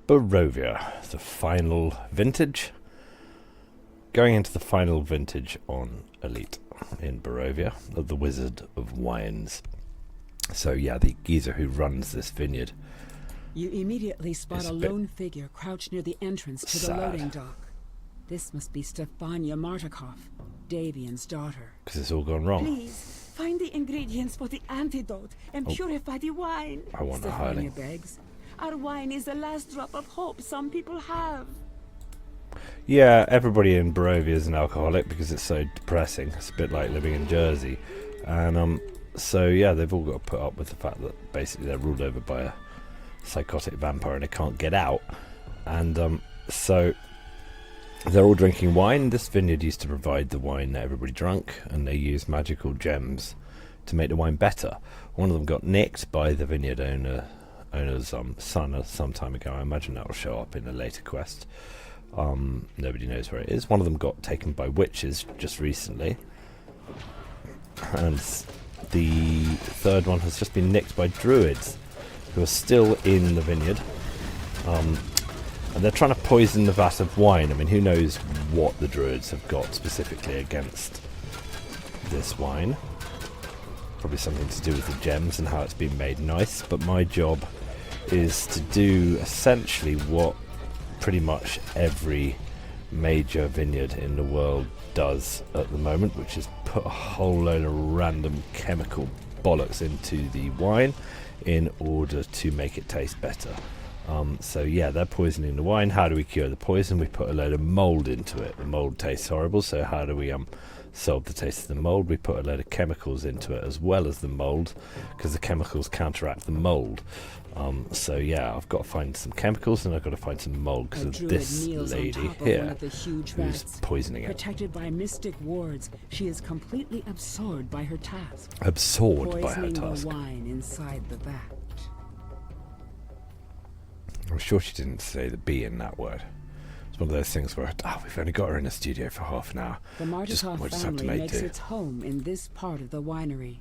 Barovia, the final vintage. Going into the final vintage on Elite in Barovia of the Wizard of Wines. So yeah, the geezer who runs this vineyard. You immediately spot a lone figure crouched near the entrance to the loading dock. This must be Stefania Martikov, Davian's daughter. Because it's all gone wrong. Please, find the ingredients for the antidote and purify the wine. I want a Stefania begs. Our wine is the last drop of hope some people have. Yeah, everybody in Barovia is an alcoholic because it's so depressing. It's a bit like living in Jersey. And so yeah, they've all got to put up with the fact that basically they're ruled over by a psychotic vampire and they can't get out. And so they're all drinking wine. This vineyard used to provide the wine that everybody drank, and they used magical gems to make the wine better. One of them got nicked by the vineyard owner's son some time ago. I imagine that will show up in a later quest. Nobody knows where it is. One of them got taken by witches just recently, and the third one has just been nicked by druids who are still in the vineyard, and they're trying to poison the vat of wine. I mean, who knows what the druids have got specifically against this wine. Probably something to do with the gems and how it's been made nice, but my job is to do essentially what pretty much every major vineyard in the world does at the moment, which is put a whole load of random chemical bollocks into the wine in order to make it taste better. So yeah, they're poisoning the wine. How do we cure the poison? We put a load of mould into it. The mould tastes horrible, so how do we solve the taste of the mould? We put a load of chemicals into it as well as the mould, because the chemicals counteract the mould. So yeah, I've got to find some chemicals and I've got to find some mould because of this lady here who's poisoning it. Protected by mystic wards, she is completely absorbed by her task. Absorbed by her task. Poisoning the wine inside the vat. I'm sure she didn't say the B in that word. It's one of those things where, we've only got her in a studio for half an hour. The Martikov family makes its home in this part of the winery.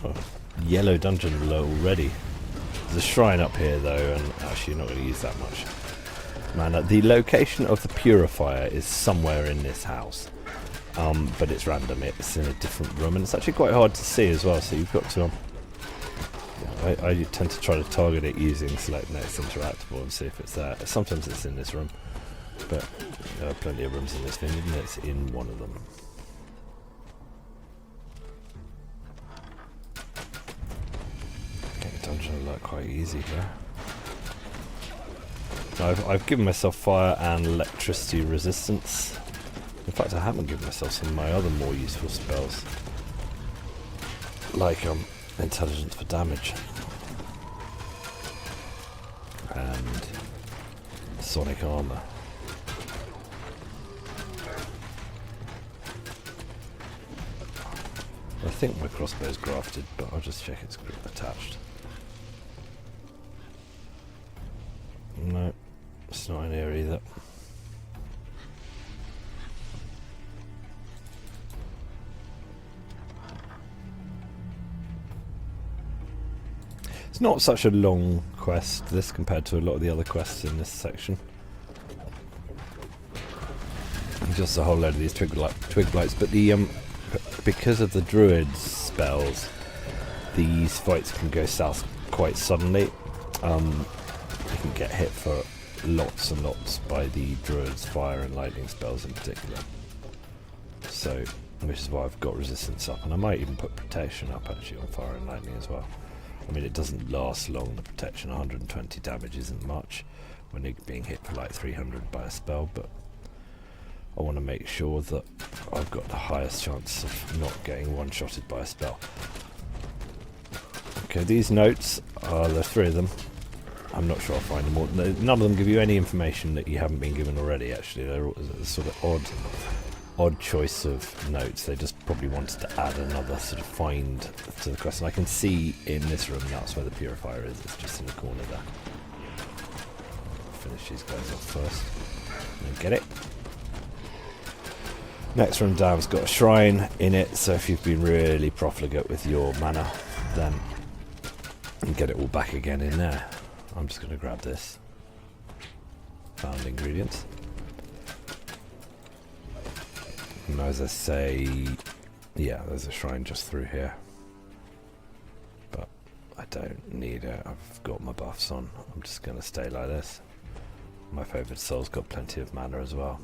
Oh, yellow dungeon already. There's a shrine up here though, and actually you're not going to use that much. Man, the location of the purifier is somewhere in this house. But it's random, it's in a different room, and it's actually quite hard to see as well, so you've got to... I tend to try to target it using select next interactable and see if it's there. Sometimes it's in this room, but there are plenty of rooms in this vineyard, and it's in one of them. Getting a dungeon look quite easy here. I've given myself fire and electricity resistance. In fact, I haven't given myself some of my other more useful spells, like intelligence for damage and sonic armor. I think my crossbow's grafted, but I'll just check it's attached. No, it's not in here either. It's not such a long quest, this, compared to a lot of the other quests in this section. Just a whole load of these twig blights, but the because of the druids spells, these fights can go south quite suddenly. You can get hit for lots and lots by the druids' fire and lightning spells in particular. So, which is why I've got resistance up, and I might even put protection up actually on fire and lightning as well. I mean, it doesn't last long, the protection. 120 damage isn't much when you're being hit for like 300 by a spell, but I want to make sure that I've got the highest chance of not getting one-shotted by a spell. Okay, these notes, there are 3 of them. I'm not sure I'll find them all. None of them give you any information that you haven't been given already, actually. They're all a sort of odd choice of notes. They just probably wanted to add another sort of find to the quest. And I can see in this room that's where the purifier is. It's just in the corner there. I'll finish these guys off first. And get it. Next room down's got a shrine in it, so if you've been really profligate with your mana, then and get it all back again in there. I'm just going to grab this. Found ingredients. And as I say, yeah, there's a shrine just through here. But I don't need it. I've got my buffs on. I'm just going to stay like this. My favourite soul's got plenty of mana as well.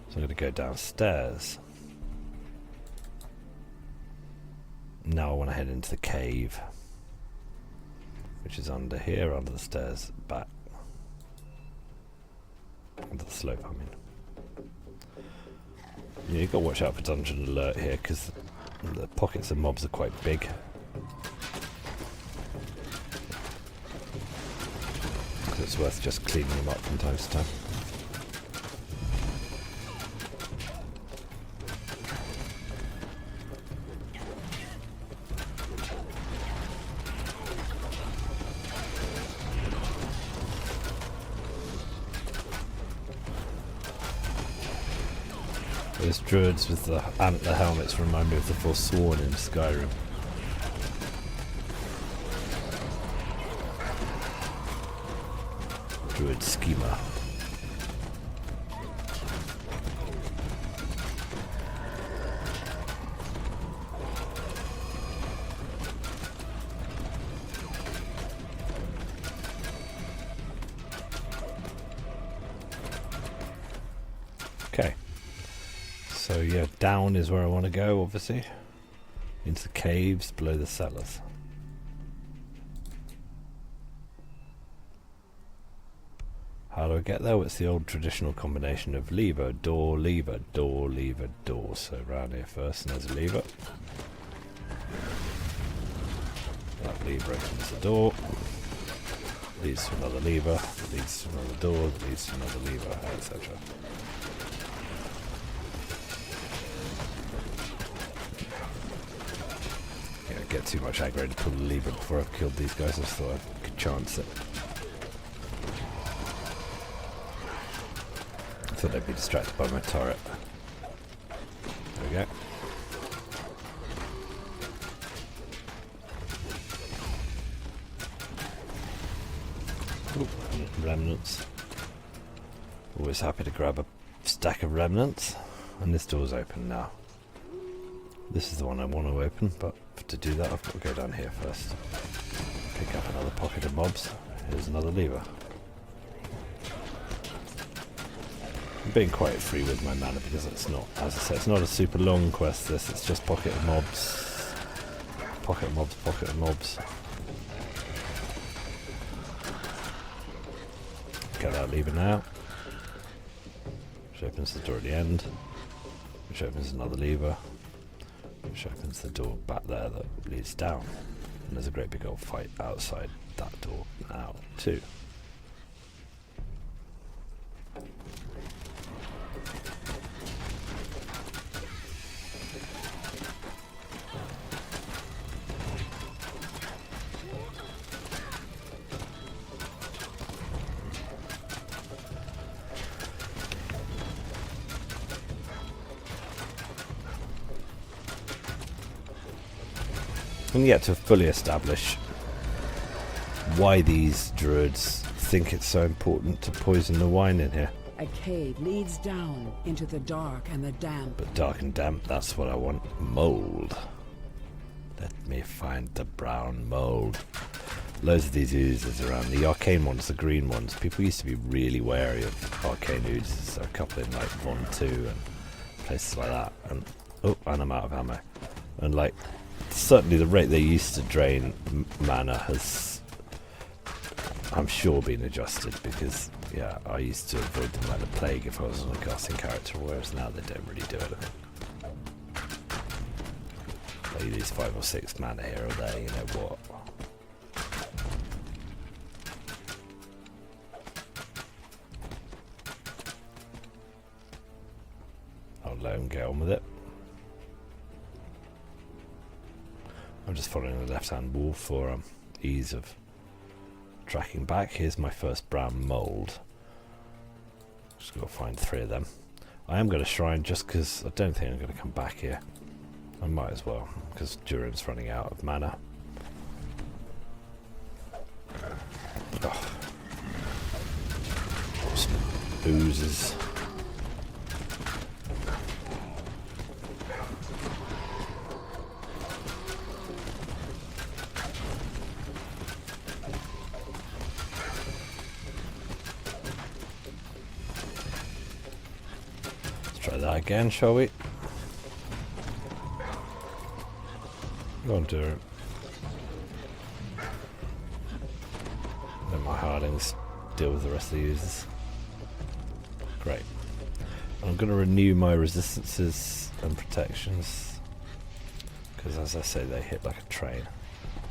So I'm going to go downstairs. Now I want to head into the cave, which is under here, under the stairs, back. Under the slope, I mean. Yeah, you've got to watch out for dungeon alert here, because the pockets of mobs are quite big. So it's worth just cleaning them up from time to time. Those druids with the antler helmets remind me of the Forsworn in Skyrim. Druid schema. Okay. So yeah, down is where I want to go, obviously. Into the caves below the cellars. How do I get there? Well, it's the old traditional combination of lever, door, lever, door, lever, door. So around here first, and there's a lever. That lever opens the door. Leads to another lever, leads to another door, leads to another lever, etc. Get too much aggro to pull the lever before I've killed these guys. I just thought I could chance it. I thought they'd be distracted by my turret. There we go. Ooh, remnants. Always happy to grab a stack of remnants. And this door's open now. This is the one I want to open, but to do that I've got to go down here first. Pick up another pocket of mobs. Here's another lever. I'm being quite free with my mana because it's not, as I said, it's not a super long quest this, it's just pocket of mobs. Pocket of mobs, pocket of mobs. Get that lever now. Which opens the door at the end. Which opens another lever. Which opens the door back there that leads down. And there's a great big old fight outside that door now too. And yet to fully establish why these druids think it's so important to poison the wine in here. A cave leads down into the dark and the damp. But dark and damp, that's what I want. Mold. Let me find the brown mold. Loads of these oozes around. The arcane ones, the green ones. People used to be really wary of arcane oozes. So a couple in like Von 2 and places like that. And oh, and I'm out of ammo. And like, certainly the rate they used to drain mana has, I'm sure, been adjusted because, yeah, I used to avoid them like the plague if I was on a casting character, whereas now they don't really do it. Like you lose 5 or 6 mana here or there, you know what. I'll let him get on with it. I'm just following the left-hand wall for ease of tracking back. Here's my first brown mould. Just got to find 3 of them. I am going to shrine just because I don't think I'm going to come back here. I might as well, because Durin's running out of mana. Oh. Some oozes. Let's try that again, shall we? Go on, do it. Let my hardings deal with the rest of the users. Great. I'm going to renew my resistances and protections, because as I say, they hit like a train.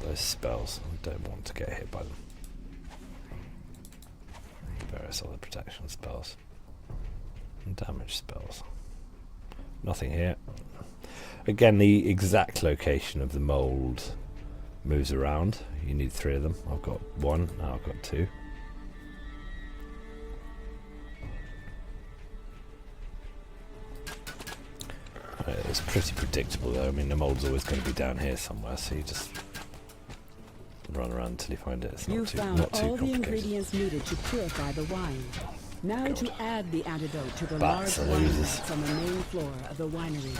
Those spells, I don't want to get hit by them. Various other protection spells and damage spells. Nothing here. Again, the exact location of the mould moves around. You need 3 of them. I've got 1, now I've got 2. It's pretty predictable though. I mean, the mould's always going to be down here somewhere, so you just run around until you find it. It's not too found complicated. all the ingredients needed to purify the wine. Now God. to add the antidote to the Bats large and wine oozes. vats on the main floor of the winery.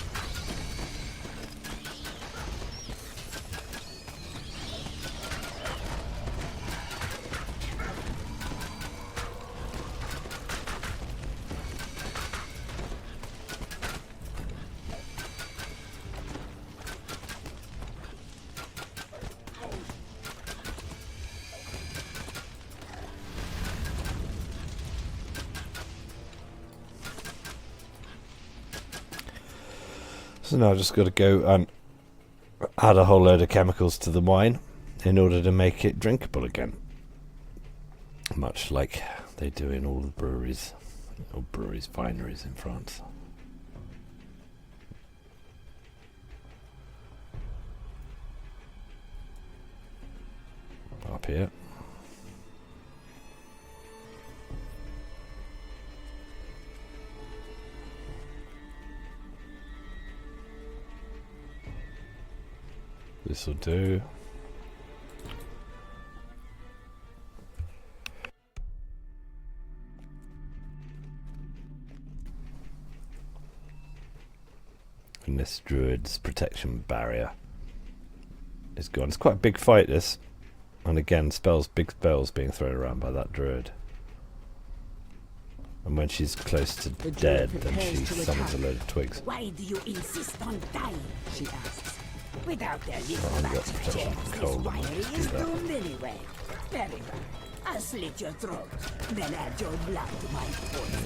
So now I've just got to go and add a whole load of chemicals to the wine in order to make it drinkable again. Much like they do in all the breweries, or wineries in France. Up here. This will do. And this druid's protection barrier is gone. It's quite a big fight, this. And again, big spells being thrown around by that druid. And when she's close to dead, then she summons a load of twigs. Why do you insist on dying? She asks. Without their Oh, little I've got magic protection checks, from this cold, I might winery just do is that. doomed anyway. Very well. I'll slit your throat, then add your blood to my poison.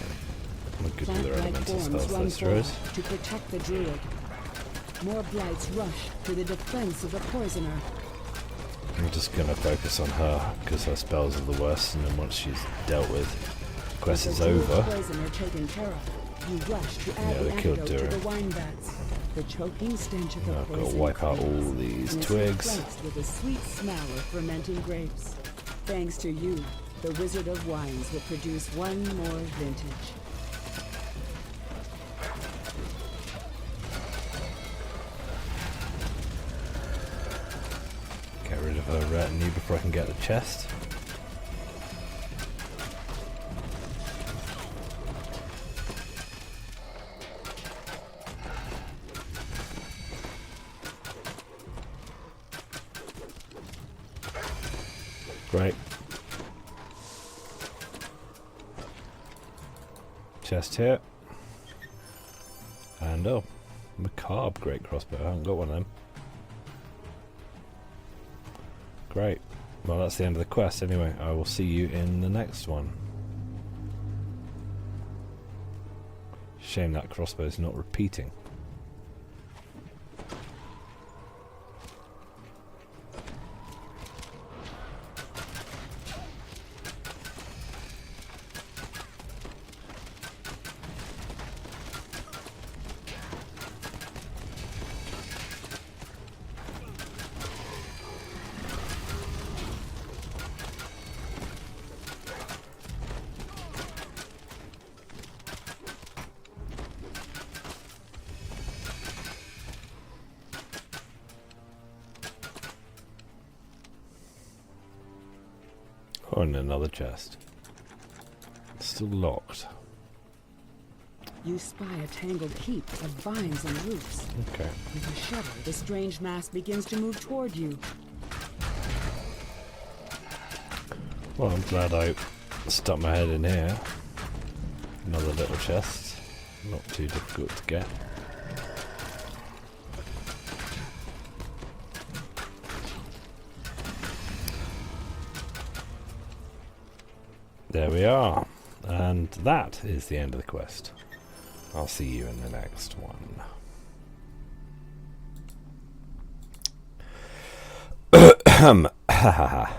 I'm good with their Plant-like elemental forms spells, run those druids. forth to protect the druid. More blights rush to the defense of the poisoner. I'm just going to focus on her, because her spells are the worst, and then once she's dealt with, the quest With is the druid's over. poisoner taken care of, you rush to add Yeah, the they killed antidote to Dura. the wine vats. The choking stench of the Now I've got to poison wipe out all clears, these and is twigs. replaced with a sweet smell of fermenting grapes. Thanks to you, the Wizard of Wines will produce one more vintage. Get rid of her retinue before I can get the chest. Great. Chest here. And oh, macabre great crossbow. I haven't got one of them. Great. Well, that's the end of the quest anyway. I will see you in the next one. Shame that crossbow's not repeating. Oh, and another chest. It's still locked. You spy a tangled heap of vines and roots. Okay. With a shudder, the strange mass begins to move toward you. Well, I'm glad I stuck my head in here. Another little chest. Not too difficult to get. There we are. And that is the end of the quest. I'll see you in the next one. Ha ha ha.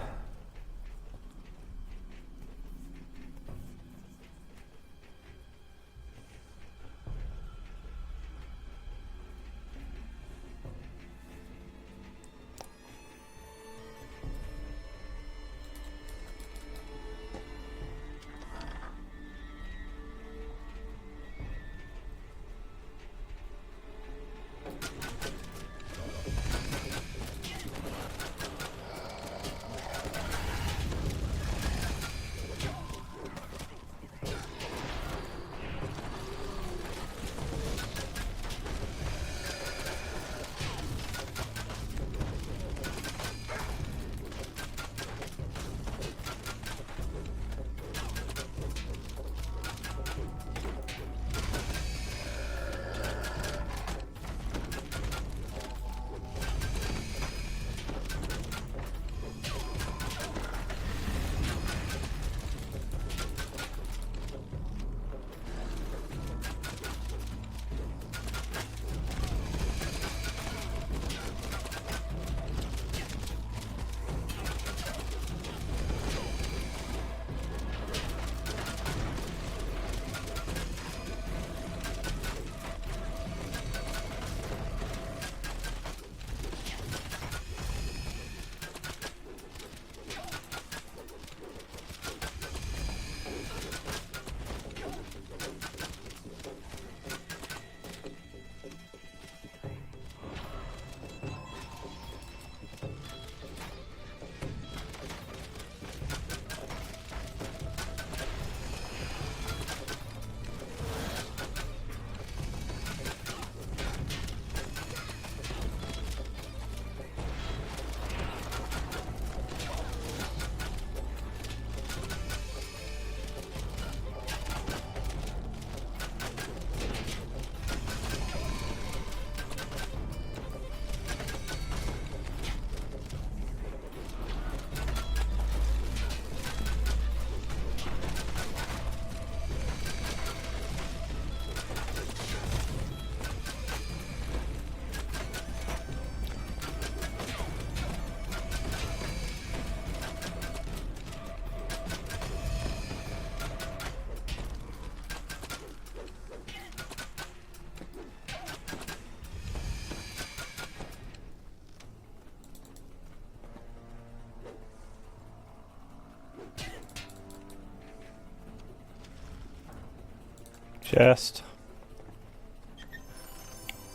Chest.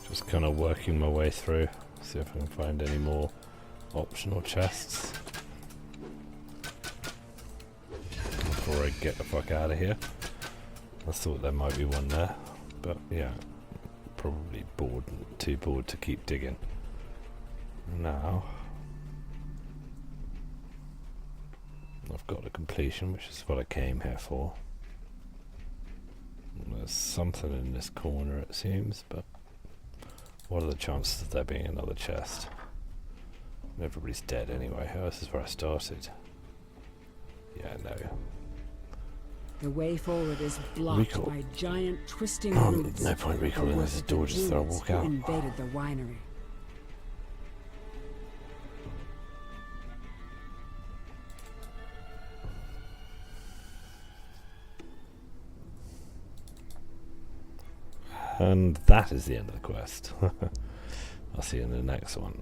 Just kind of working my way through. See if I can find any more optional chests before I get the fuck out of here. I thought there might be one there, but yeah, probably bored, too bored to keep digging. Now I've got a completion, which is what I came here for. There's something in this corner, it seems, but what are the chances of there being another chest? Everybody's dead anyway. Oh, this is where I started. Yeah, no. The way forward is blocked by giant twisting roots. No point recalling this door, just throw a walk out. Invaded the winery. And that is the end of the quest. I'll see you in the next one.